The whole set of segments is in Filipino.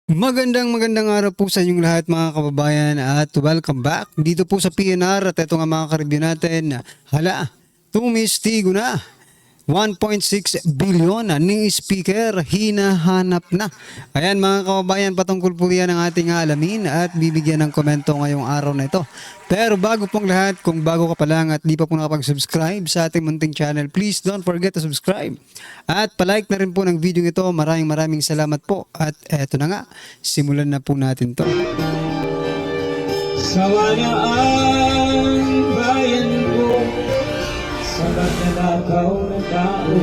Magandang araw po sa inyong lahat mga kababayan at welcome back dito po sa PNR at ito nga mga ka-review natin. Hala, tumistigo na. 1.6 billion ni speaker hinahanap na. Ayan mga kababayan, patungkol po yan ang ating alamin at bibigyan ng komento ngayong araw na ito. Pero bago pong lahat, kung bago ka pa lang at di pa po nakapag-subscribe sa ating munting channel, please don't forget to subscribe. At palike na rin po ng video ito. Maraming salamat po. At eto na nga, simulan na po natin to. Sawa na ang bayan ko sa magnanakaw na tao.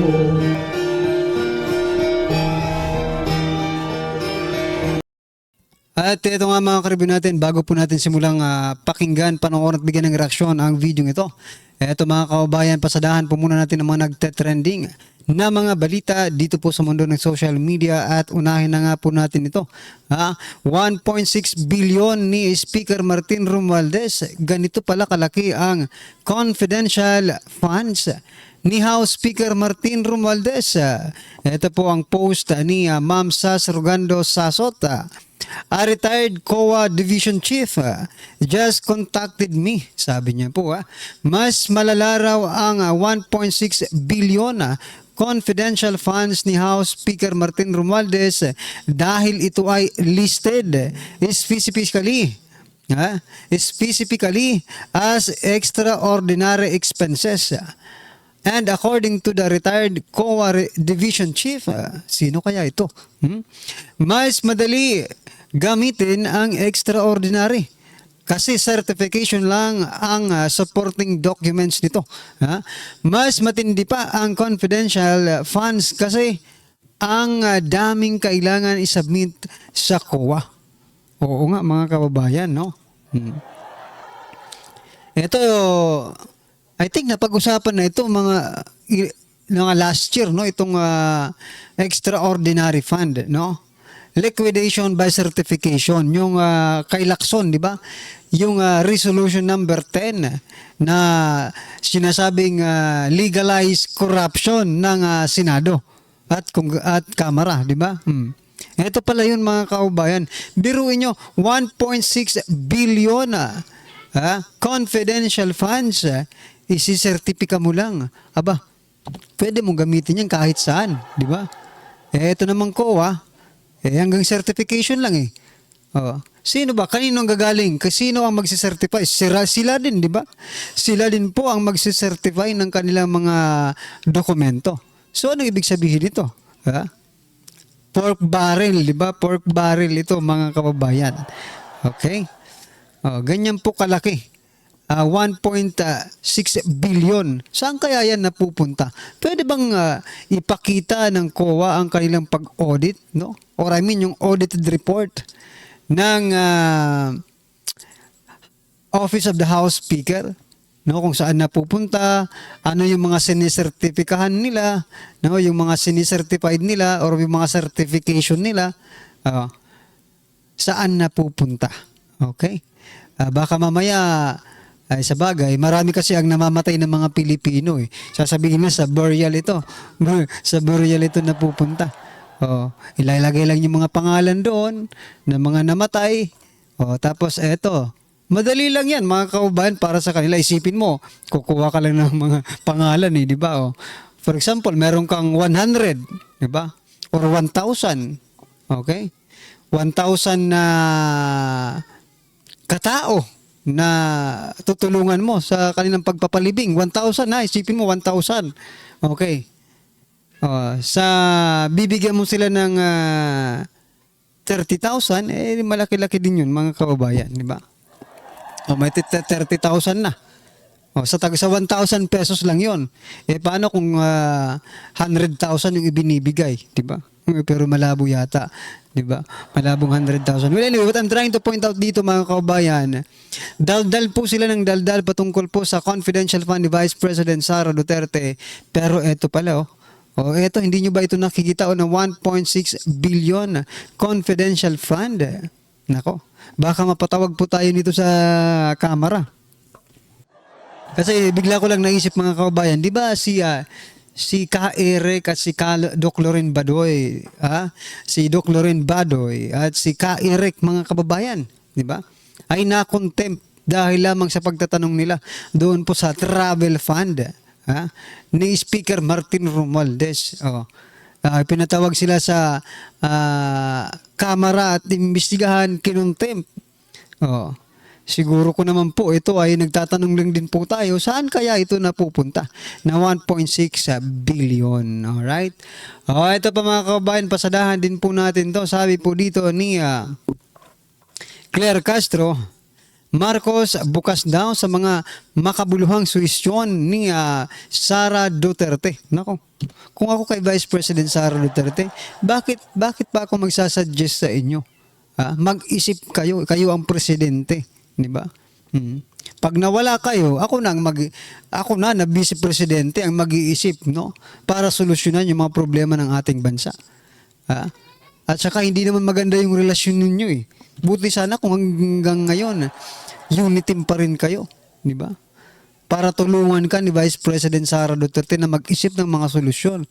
At ito nga mga ka-review natin, bago po natin simulang pakinggan, panoorin at bigyan ng reaksyon ang video ito. Ito mga kababayan, pasadahan po muna natin ang mga nagte-trending na mga balita dito po sa mundo ng social media at unahin na nga po natin ito. 1.6 billion ni Speaker Martin Romualdez. Ganito pala kalaki ang confidential funds ni House Speaker Martin Romualdez. Ito po ang post ni Ma'am Sas Rogando Sasot. A retired COA Division Chief just contacted me. Sabi niya po, mas malala raw ang 1.6 billion confidential funds ni House Speaker Martin Romualdez dahil ito ay listed specifically as extraordinary expenses. And according to the retired COA Division Chief, sino kaya ito? Mas madali gamitin ang extraordinary kasi certification lang ang supporting documents nito. Mas matindi pa ang confidential funds kasi ang daming kailangan isubmit sa COA. Oo nga mga kababayan, no? Ito, I think napag-usapan na ito mga last year, no, itong extraordinary fund, no, liquidation by certification, yung kay Lacson, di ba, yung resolution number 10 na sinasabing legalize corruption ng Senado at Kamara, di ba? Ito pala yun mga kaubayan, biruin nyo 1.6 billion confidential funds, isi-certifika mo lang. Aba, pwede mong gamitin yan kahit saan, di ba? Ito naman COA, hanggang certification lang eh. Sino ba? Kanino ang gagaling? Sino ang magsicertify? Sila din, di ba? Sila din po ang magsicertify ng kanilang mga dokumento. So, ano ibig sabihin nito? Pork barrel, di ba? Pork barrel ito, mga kababayan. Okay? Ganyan po kalaki. 1.6 billion. Saan kaya yan napupunta? Pwede bang ipakita ng COA ang kanilang pag-audit, no? Or I mean yung audited report ng Office of the House Speaker, no, kung saan napupunta, ano yung mga sinisertipikahan nila, no, yung mga sinisertified nila or yung mga certification nila, saan napupunta? Okay? Baka mamaya ay sa bagay, marami kasi ang namamatay ng mga Pilipino eh. Sasabihin na sa burial ito. Sa burial ito napupunta. Ilalagay lang yung mga pangalan doon ng mga namatay. Tapos eto, madali lang yan mga kaubahan para sa kanila. Isipin mo, kukuha ka lang ng mga pangalan eh, di ba? For example, meron kang 100, di ba? Or 1,000. Okay? 1,000 na katao na tutulungan mo sa kanilang pagpapalibing. 1,000 na, isipin mo 1,000. Okay. Sa bibigyan mo sila ng 30,000, malaki-laki din yun mga kababayan, di ba? May 30,000 na. Sa 1,000 pesos lang yun. Paano kung 100,000 yung ibinibigay, di ba? Pero malabo yata, di ba? Malabong 100,000. Well, anyway, what I'm trying to point out dito mga kababayan, daldal po sila ng daldal patungkol po sa confidential fund ni Vice President Sara Duterte. Pero eto pala, eto, hindi nyo ba ito nakikita ng 1.6 billion confidential fund? Nako, baka mapatawag po tayo nito sa Kamara. Kasi bigla ko lang naisip mga kababayan, di ba si si Ka Eric at si Doc Loren Badoy, si Doc Loren Badoy at si Ka Eric, mga kababayan, di ba? Ay na-contempt dahil lamang sa pagtatanong nila doon po sa travel fund ni Speaker Martin Romualdez. Pinatawag sila sa kamara at imbestigahan, kinontempt. Siguro ko naman po ito ay nagtatanong lang din po tayo, saan kaya ito napupunta na 1.6 billion. Alright? Ito pa mga kababayan, pasadahan din po natin to. Sabi po dito ni Claire Castro, Marcos bukas daw sa mga makabuluhang suhestyon ni Sara Duterte. Nako, kung ako kay Vice President Sara Duterte, bakit pa ako magsasuggest sa inyo? Mag-isip kayo ang presidente. Di ba? Pag nawala kayo, ako na vice presidente ang mag-iisip, no, para solusyonan yung mga problema ng ating bansa. At saka hindi naman maganda yung relasyon ninyo eh. Buti sana kung hanggang ngayon unity pa rin kayo, di ba? Para tulungan ka ni Vice President Sara Duterte na mag-isip ng mga solusyon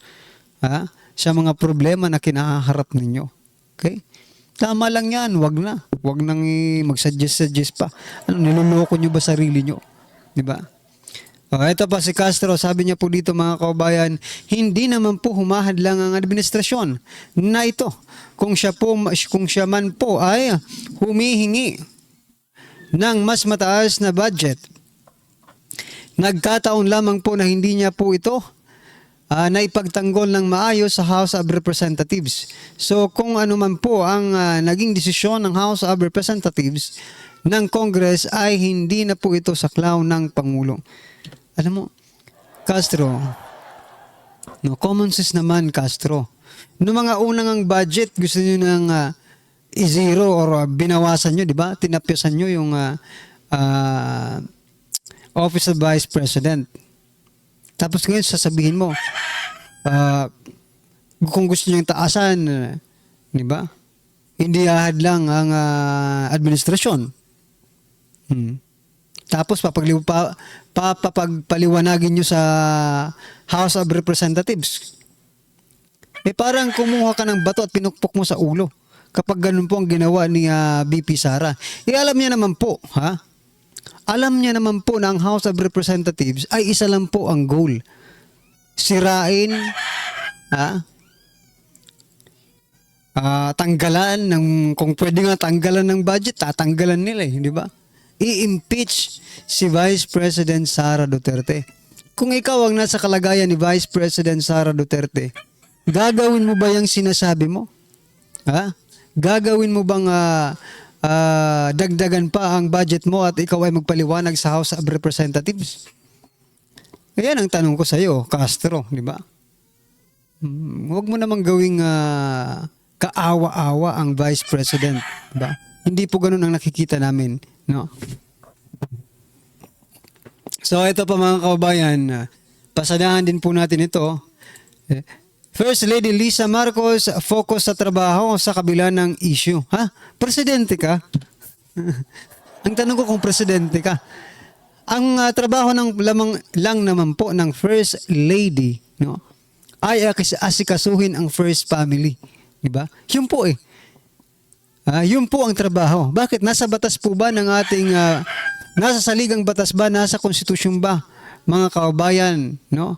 sa mga problema na kinaharap ninyo. Okay? Tama lang yan, wag na. Wag nang mag-suggest pa. Niloloko nyo ba sarili nyo? Di ba? Ito pa si Castro, sabi niya po dito mga kababayan, hindi naman po humahadlang ang administrasyon na ito. Kung siya man po ay humihingi ng mas mataas na budget. Nagkataon lamang po na hindi niya po ito na ipagtanggol ng maayos sa House of Representatives. So kung ano man po ang naging desisyon ng House of Representatives ng Congress ay hindi na po ito saklaw ng Pangulo. Alam mo, Castro, no, common sense naman, Castro. Noong mga unang ang budget, gusto nyo nang i-zero or binawasan nyo, di ba? Tinapyasan nyo yung Office of Vice President. Tapos ngayon sasabihin mo, kung gusto nyo yung taasan, di ba? Hindi ahad lang ang administrasyon. Tapos papagpaliwanagin nyo sa House of Representatives. Parang kumuha ka ng bato at pinukpok mo sa ulo kapag ganun po ang ginawa ni VP Sara. Alam niya naman po, alam niya naman po na ang House of Representatives ay isa lang po ang goal. Sirain, tanggalan ng, kung pwede nga tanggalan ng budget, tatanggalan nila di ba? I-impeach si Vice President Sara Duterte. Kung ikaw ang nasa kalagayan ni Vice President Sara Duterte, gagawin mo ba yung sinasabi mo? Gagawin mo bang dagdagan pa ang budget mo at ikaw ay magpaliwanag sa House of Representatives? Ayan ang tanong ko sa iyo, Castro, di ba? Huwag mo namang gawing kaawa-awa ang Vice President, di ba? Hindi po ganun ang nakikita namin, no? So ito pa mga kababayan, pasadahan din po natin ito. First Lady Lisa Marcos focus sa trabaho sa kabila ng issue. Presidente ka? Ang tanong ko kung presidente ka. Ang trabaho ng lang naman po ng First Lady, no, ay asikasuhin ang first family, di ba? Yun po yun po ang trabaho. Bakit? Nasa batas po ba ng ating nasa saligang batas ba, nasa konstitusyon ba, mga kababayan, no?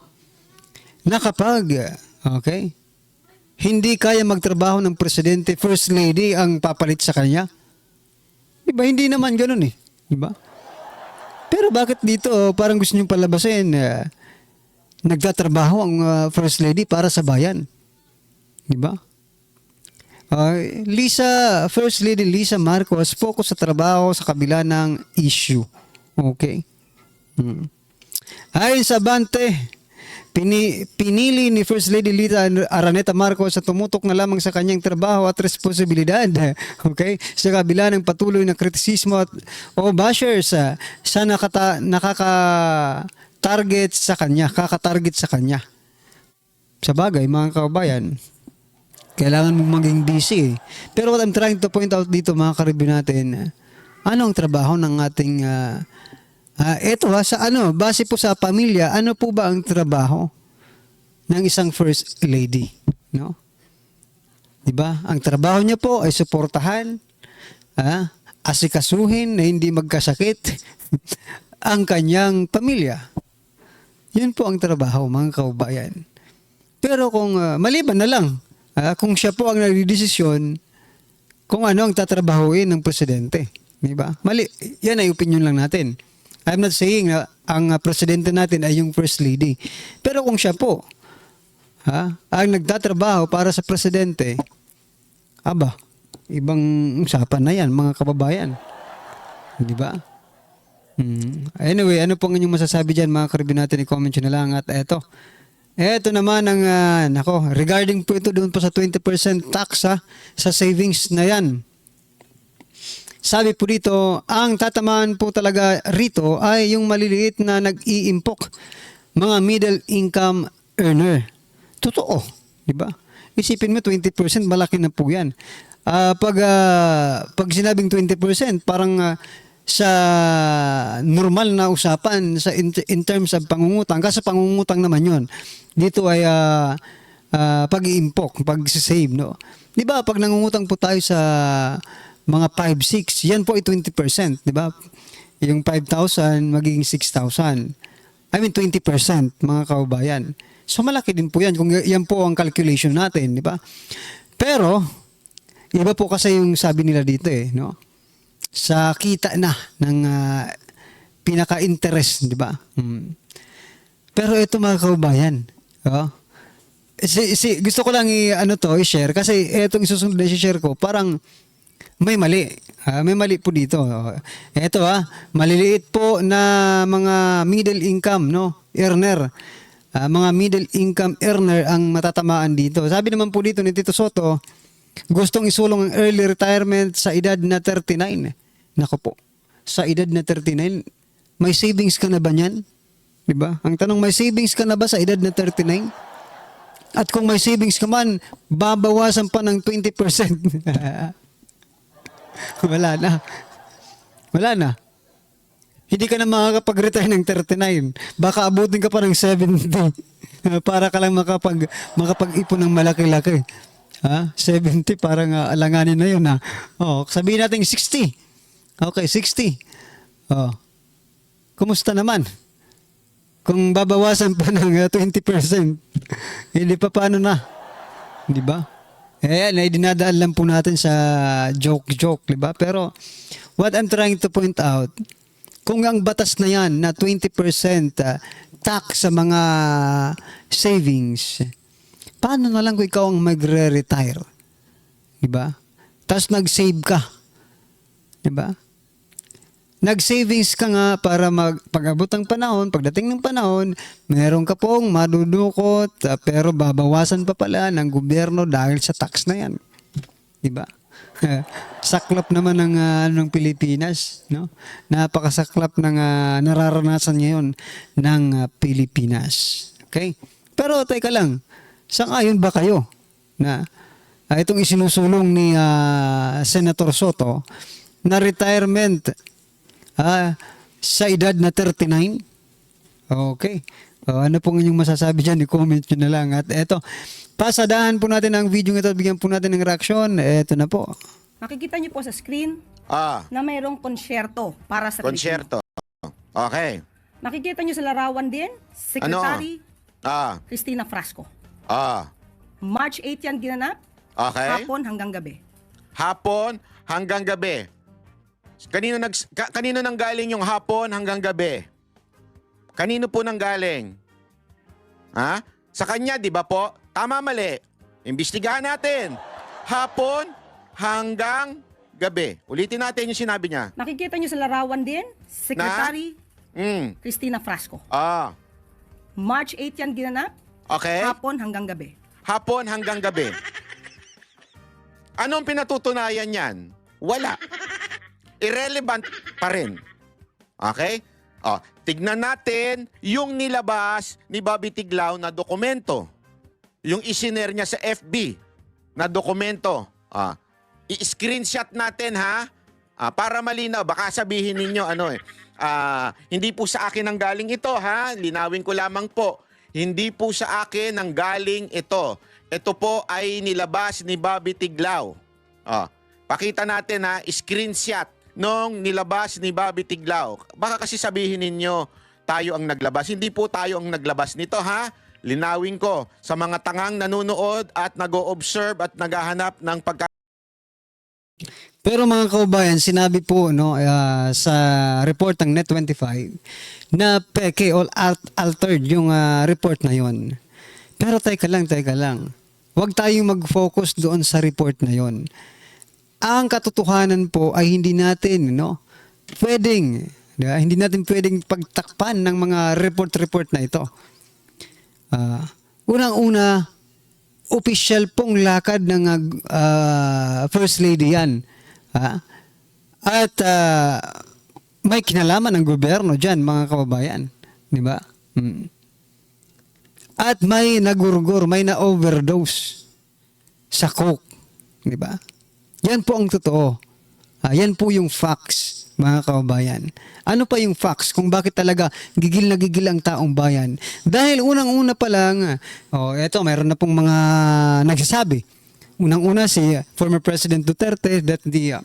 Na kapag hindi kaya magtrabaho ng presidente, First Lady ang papalit sa kanya. Diba? Hindi naman ganun Diba? Pero bakit dito parang gusto niyong palabasin nagtatrabaho ang First Lady para sa bayan? Diba? First Lady Lisa Marcos focus sa trabaho sa kabila ng issue. Okay? Ayon sa Abante, pinili ni First Lady Lita Araneta Marcos sa tumutok na lamang sa kanyang trabaho at responsibilidad. Okay? Sa kabila ng patuloy na kritisismo o bashers sa nakaka-target sa kanya. Sa bagay, mga kababayan, kailangan mong maging busy. Pero what I'm trying to point out dito, mga karibyo natin, ano ang trabaho ng ating base po sa pamilya, ano po ba ang trabaho? ng isang first lady, no? 'Di ba? Ang trabaho niya po ay suportahan, asikasuhin na hindi magkasakit ang kanyang pamilya. Yun po ang trabaho, mga kaubayan. Pero kung maliban na lang, kung siya po ang nagdidesisyon kung ano ang tatrabahuin ng presidente, di ba? Mali, yan ay opinion lang natin. I'm not saying na ang presidente natin ay yung first lady. Pero kung siya po, ang nagtatrabaho para sa presidente, aba, ibang usapan na yan, mga kababayan. Di ba? Anyway, ano pong inyong masasabi dyan, mga karibin natin, i-comment nyo na lang. At eto naman ang, regarding po ito doon po sa 20% tax sa savings na yan. Sabi po dito, ang tatamaan po talaga rito ay yung maliliit na nag-iimpok, mga middle income earner. Totoo, di ba? Isipin mo 20%, malaki na po yan. Pag sinabing 20%, parang sa normal na usapan sa in terms of pangungutang, kasi pangungutang naman yun. Dito ay pag-iimpok, pag-save, no? Di ba, pag nangungutang po tayo sa mga 5-6, yan po ay 20%, di ba? Yung 5,000 magiging 6,000. I mean 20%, mga kaubayan. So malaki din po yan kung yan po ang calculation natin, di ba? Pero iba po kasi yung sabi nila dito no? Sa kita na ng pinaka-interest, di ba? Pero ito, mga kaubayan, gusto ko lang i-share kasi etong isusunod na i-share ko, parang may mali. May mali po dito. Ito maliliit po na mga middle income, no, earner. Mga middle income earner ang matatamaan dito. Sabi naman po dito ni Tito Soto, gustong isulong ang early retirement sa edad na 39. Nako po, sa edad na 39, may savings ka na ba niyan? Diba? Ang tanong, may savings ka na ba sa edad na 39? At kung may savings ka man, babawasan pa ng 20%. Wala na. Wala na. Hindi ka na makakapag-retire ng 39. Baka abutin ka pa ng 70 para ka lang makapag-ipon ng malaki-laki. 70, parang alanganin na yun. Sabihin natin 60. Okay, 60. Kumusta naman? Kung babawasan pa ng 20%, hindi pa paano na? Di ba? Ay dinadaan lang po natin sa joke, di ba? Pero what I'm trying to point out, kung ang batas na yan na 20% tax sa mga savings, paano na lang kung ikaw ang magre-retire? Diba? Tapos nag-save ka. Diba? Nag-savings ka nga para pag-abot ng panahon, pagdating ng panahon, meron ka pong madudukot, pero babawasan pa pala ng gobyerno dahil sa tax na yan. Diba? Saklap naman ng Pilipinas, no? Napakasaklap ng nararanasan ngayon ng Pilipinas. Okay? Pero teka lang, sang-ayon ba kayo na itong isinusulong ni Senator Soto na retirement sa edad na 39? Okay. Ano pong inyong masasabi dyan? I-comment nyo na lang. At eto, pasadahan po natin ang video ito at bigyan po natin ng reaksyon. Eto na po. Makikita niyo po sa screen na mayroong konsyerto para sa Konsyerto. Okay. Makikita niyo sa larawan din, Secretary Cristina Frasco. March 8 yan ginanap, Okay. hapon hanggang gabi. Hapon hanggang gabi. Kanino nang galing yung hapon hanggang gabi? Kanino po nang galing? Sa kanya, di ba po? Tama, mali. Imbestigahan natin. Hapon hanggang gabi. Ulitin natin yung sinabi niya. Makikita niyo sa larawan din, Secretary Cristina Frasco. March 8 yan ginanap, Okay. hapon hanggang gabi. Hapon hanggang gabi. Anong pinatutunayan yan? Wala. Irrelevant pa rin. Okay? Tignan natin yung nilabas ni Bobby Tiglao na dokumento. Yung isinare niya sa FB na dokumento. I-screenshot natin para malinaw. Baka sabihin ninyo hindi po sa akin ang galing ito Linawin ko lamang po. hindi po sa akin ang galing ito. Ito po ay nilabas ni Bobby Tiglao. Pakita natin ha, screenshot nung nilabas ni Bobby Tiglao. Baka kasi sabihin ninyo, tayo ang naglabas. Hindi po tayo ang naglabas nito ha. Linawin ko sa mga tangang nanonood at nag-o-observe at naghahanap ng Pero mga kaubayan, sinabi po sa report ng Net25 na peke or altered yung report na yon. Pero teka lang. Huwag tayong mag-focus doon sa report na yon. Ang katotohanan po ay hindi natin hindi natin pwedeng pagtakpan ng mga report na ito. Unang-una, official pong lakad ng First Lady yan. At may kinalaman ng gobyerno dyan, mga kababayan. Di ba? At may nagurgur, may na-overdose sa coke. Di ba? Yan po ang totoo. Yan po yung facts, mga kababayan. Ano pa yung facts kung bakit talaga gigil na gigil ang taong bayan? Dahil unang-una pa lang, eto, mayroon na pong mga nagsasabi. Unang-una si former President Duterte that the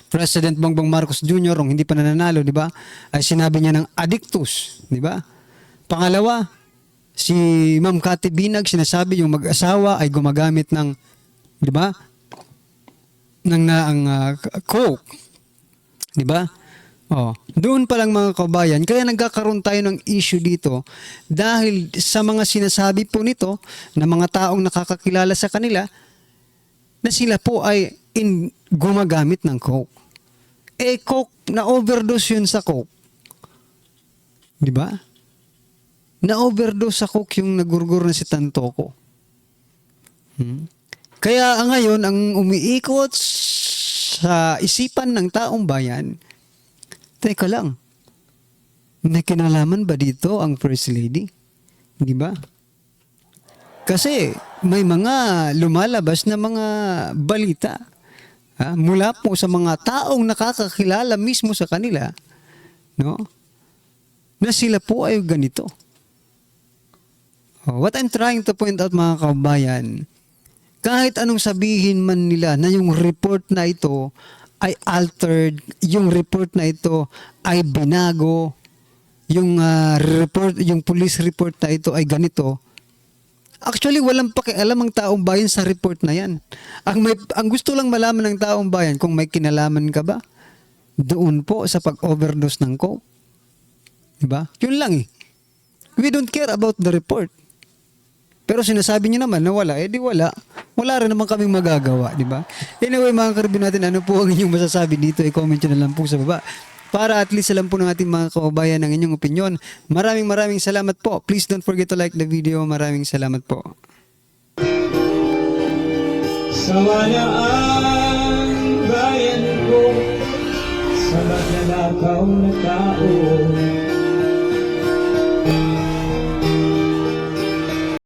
President Bongbong Marcos Jr. hindi pa nananalo, di ba? Ay sinabi niya ng addictus, di ba? Pangalawa, si Ma'am Cathy Binag sinasabi yung mag-asawa ay gumagamit ng, di ba? ng coke, di ba? Doon pa lang mga kabayan, kaya nagkakaroon tayo ng issue dito dahil sa mga sinasabi po nito na mga taong nakakakilala sa kanila na sila po ay gumagamit ng coke. Coke, na-overdose yun sa coke. Di ba? Na-overdose sa coke yung nagurgur na si Tantoco. Kaya ngayon, ang umiikot sa isipan ng taong bayan, teka lang, may kinalaman ba dito ang First Lady? Di ba? Kasi may mga lumalabas na mga balita mula po sa mga taong nakakakilala mismo sa kanila, na sila po ay ganito. What I'm trying to point out, mga kababayan, kahit anong sabihin man nila na yung report na ito ay altered, yung report na ito ay binago, yung yung police report na ito ay ganito. Actually, walang pakialam ang taong bayan sa report na yan. Ang gusto lang malaman ng taong bayan kung may kinalaman ka ba doon po sa pag-overdose ng coke. Diba? Yun lang eh. We don't care about the report. Pero sinasabi niyo naman na wala, di wala. Wala rin naman kaming magagawa, di ba? Anyway, mga karibin natin, ano po ang inyong masasabi dito? I-comment nyo na lang po sa baba. Para at least alam po ng ating mga kababayan ang inyong opinion. Maraming salamat po. Please don't forget to like the video. Maraming salamat po. Sawala ang bayan ko sa magnanakaw na tao.